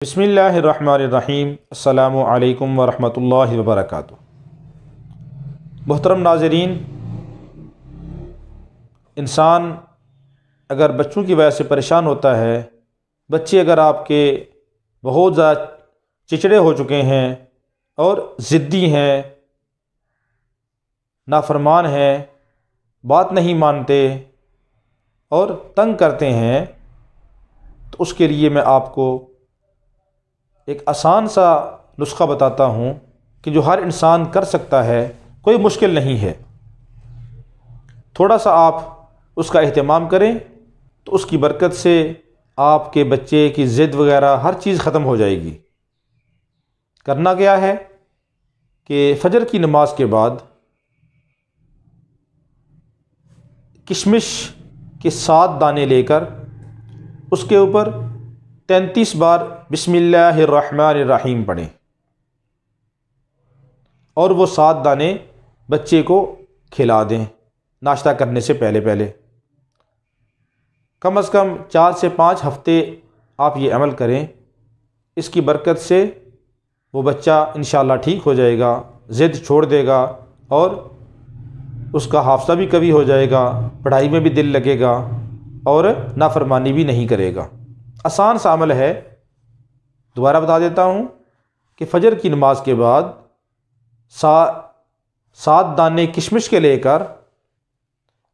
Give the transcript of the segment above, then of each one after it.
बिस्मिल्लाहिर्रहमानिर्रहीम। अस्सलामु अलैकुम वरहमतुल्लाहि वबरकातुहू। मुहतरम नाज़रीन, इंसान अगर बच्चों की वजह से परेशान होता है, बच्चे अगर आपके बहुत ज़्यादा चिचड़े हो चुके हैं और ज़िद्दी हैं, नाफरमान हैं, बात नहीं मानते और तंग करते हैं, तो उसके लिए मैं आपको एक आसान सा नुस्खा बताता हूँ कि जो हर इंसान कर सकता है, कोई मुश्किल नहीं है। थोड़ा सा आप उसका एहतमाम करें तो उसकी बरकत से आपके बच्चे की ज़िद वग़ैरह हर चीज़ ख़त्म हो जाएगी। करना क्या है कि फ़जर की नमाज के बाद किशमिश के 7 दाने लेकर उसके ऊपर 33 बार बिस्मिल्लाहिर्रहमानिर्रहीम पढ़ें और वो 7 दाने बच्चे को खिला दें नाश्ता करने से पहले कम से कम 4 से 5 हफ्ते आप ये अमल करें। इसकी बरकत से वो बच्चा इंशाअल्लाह ठीक हो जाएगा, ज़िद छोड़ देगा और उसका हाफ़ज़ा भी कभी हो जाएगा, पढ़ाई में भी दिल लगेगा और नाफरमानी भी नहीं करेगा। आसान सा अमल है। दोबारा बता देता हूँ कि फ़जर की नमाज के बाद 7 दाने किशमिश के लेकर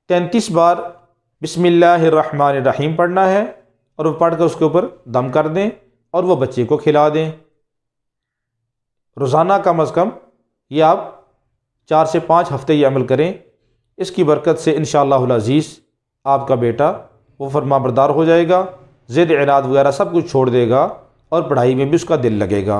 33 बार बिस्मिल्लाहिर्रहमानिर्रहीम पढ़ना है और वो पढ़ कर उसके ऊपर दम कर दें और वो बच्चे को खिला दें। रोज़ाना कम अज़ कम ये आप 4 से 5 हफ्ते ये अमल करें। इसकी बरकत से इंशाअल्लाहुल अज़ीज़ आपका बेटा वो फरमाबरदार हो जाएगा, ज़िद इनाद वगैरह सब कुछ छोड़ देगा और पढ़ाई में भी उसका दिल लगेगा।